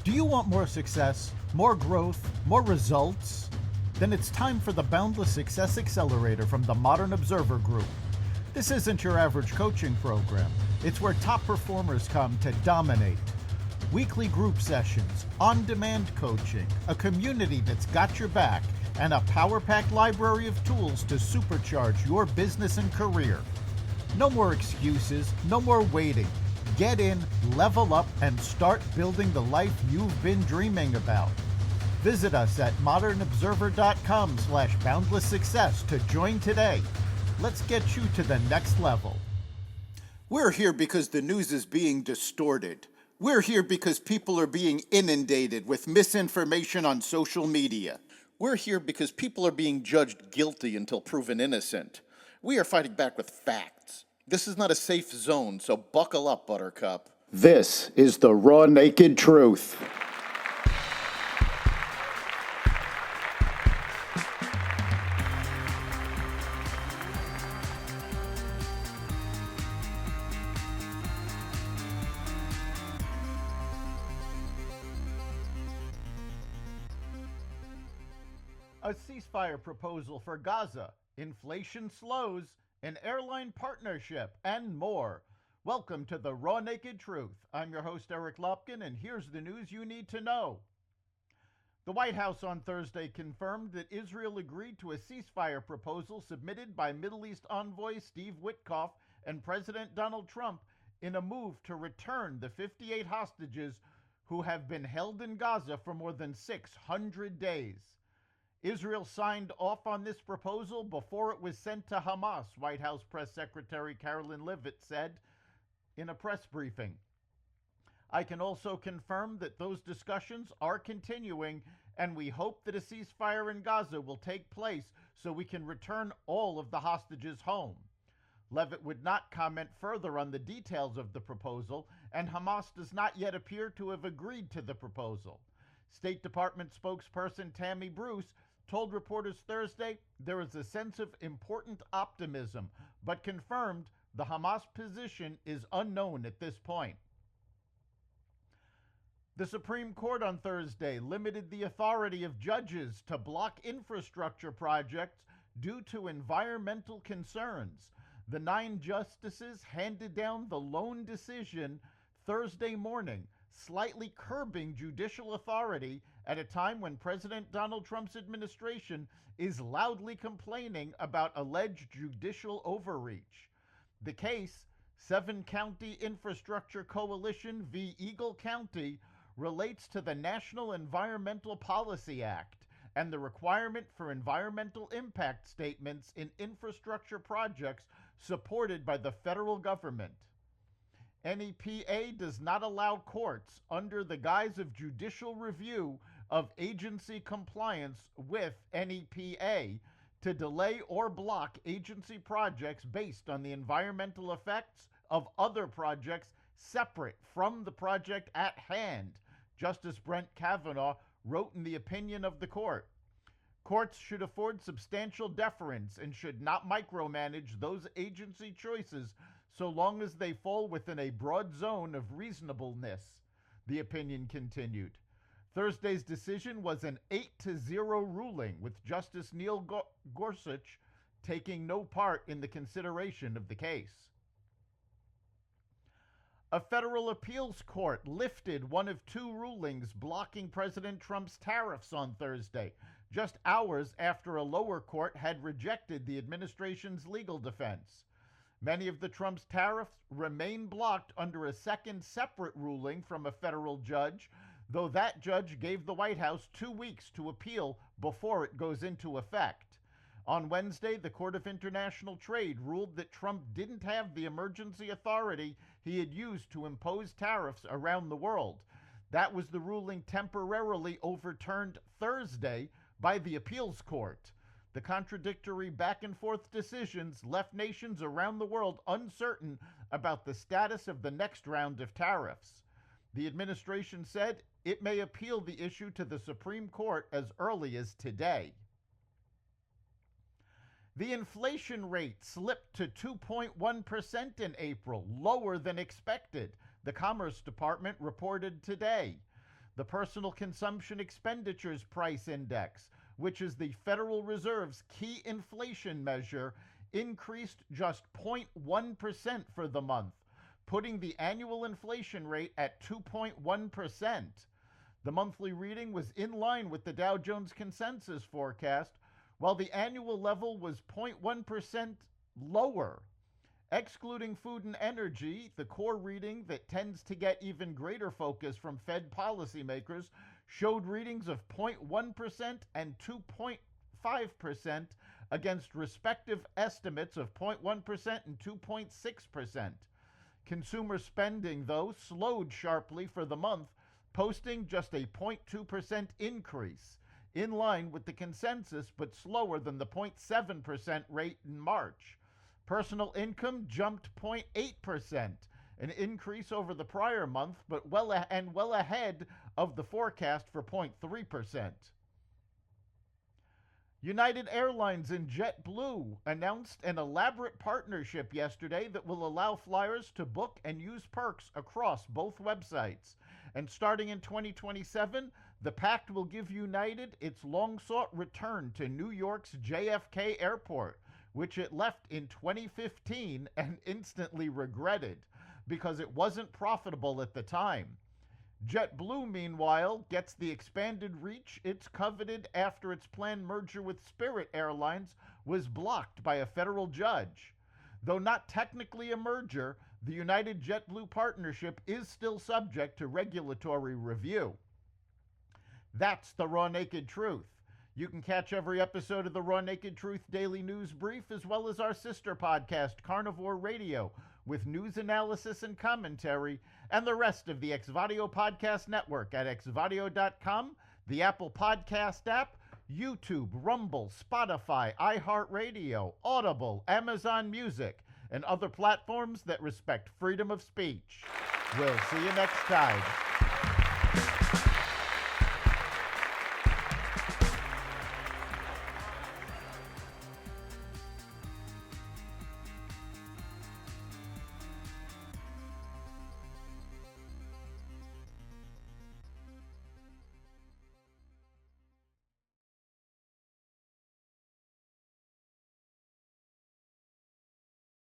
Do you want more success, more growth, more results? Then it's time for the Boundless Success Accelerator from the Modern Observer Group. This isn't your average coaching program. It's where top performers come to dominate. Weekly group sessions, on-demand coaching, a community that's got your back, and a power-packed library of tools to supercharge your business and career. No more excuses, no more waiting. Get in, level up, and start building the life you've been dreaming about. Visit us at modernobserver.com/boundlesssuccess to join today. Let's get you to the next level. We're here because the news is being distorted. We're here because people are being inundated with misinformation on social media. We're here because people are being judged guilty until proven innocent. We are fighting back with facts. This is not a safe zone, so buckle up, Buttercup. This is the raw, naked truth. A ceasefire proposal for Gaza, inflation slows, an airline partnership, and more. Welcome to the Raw Naked Truth. I'm your host, Eric Lopkin, and here's the news you need to know. The White House on Thursday confirmed that Israel agreed to a ceasefire proposal submitted by Middle East envoy Steve Witkoff and President Donald Trump in a move to return the 58 hostages who have been held in Gaza for more than 600 days. Israel signed off on this proposal before it was sent to Hamas, White House Press Secretary Carolyn Leavitt said in a press briefing. I can also confirm that those discussions are continuing, and we hope that a ceasefire in Gaza will take place so we can return all of the hostages home. Leavitt would not comment further on the details of the proposal, and Hamas does not yet appear to have agreed to the proposal. State Department spokesperson Tammy Bruce told reporters Thursday there is a sense of important optimism, but confirmed the Hamas position is unknown at this point. The Supreme Court on Thursday limited the authority of judges to block infrastructure projects due to environmental concerns. The 9 justices handed down the lone decision Thursday morning, slightly curbing judicial authority at a time when President Donald Trump's administration is loudly complaining about alleged judicial overreach. The case, 7-County Infrastructure Coalition v. Eagle County, relates to the National Environmental Policy Act and the requirement for environmental impact statements in infrastructure projects supported by the federal government. NEPA does not allow courts, under the guise of judicial review of agency compliance with NEPA, to delay or block agency projects based on the environmental effects of other projects separate from the project at hand, Justice Brent Kavanaugh wrote in the opinion of the court. Courts should afford substantial deference and should not micromanage those agency choices so long as they fall within a broad zone of reasonableness, the opinion continued. Thursday's decision was an 8-0 ruling, with Justice Neil Gorsuch taking no part in the consideration of the case. A federal appeals court lifted one of 2 rulings blocking President Trump's tariffs on Thursday, just hours after a lower court had rejected the administration's legal defense. Many of the Trump's tariffs remain blocked under a second separate ruling from a federal judge, though that judge gave the White House 2 weeks to appeal before it goes into effect. On Wednesday, the Court of International Trade ruled that Trump didn't have the emergency authority he had used to impose tariffs around the world. That was the ruling temporarily overturned Thursday by the appeals court. The contradictory back-and-forth decisions left nations around the world uncertain about the status of the next round of tariffs. The administration said it may appeal the issue to the Supreme Court as early as today. The inflation rate slipped to 2.1% in April, lower than expected, the Commerce Department reported today. the Personal Consumption Expenditures Price Index, which is the Federal Reserve's key inflation measure, increased just 0.1% for the month, putting the annual inflation rate at 2.1%. The monthly reading was in line with the Dow Jones Consensus forecast, while the annual level was 0.1% lower. Excluding food and energy, the core reading that tends to get even greater focus from Fed policymakers showed readings of 0.1% and 2.5% against respective estimates of 0.1% and 2.6%. Consumer spending, though, slowed sharply for the month, posting just a 0.2% increase, in line with the consensus but slower than the 0.7% rate in March. Personal income jumped 0.8%, an increase over the prior month, but well ahead of the forecast for 0.3%. United Airlines and JetBlue announced an elaborate partnership yesterday that will allow flyers to book and use perks across both websites. And starting in 2027, the pact will give United its long-sought return to New York's JFK Airport, which it left in 2015 and instantly regretted because it wasn't profitable at the time. JetBlue, meanwhile, gets the expanded reach it's coveted after its planned merger with Spirit Airlines was blocked by a federal judge. Though not technically a merger, the United JetBlue partnership is still subject to regulatory review. That's the Raw Naked Truth. You can catch every episode of the Raw Naked Truth Daily News Brief, as well as our sister podcast, Carnivore Radio, with news analysis and commentary, and the rest of the Xvadio Podcast Network at xvadio.com, the Apple Podcast app, YouTube, Rumble, Spotify, iHeartRadio, Audible, Amazon Music, and other platforms that respect freedom of speech. We'll see you next time.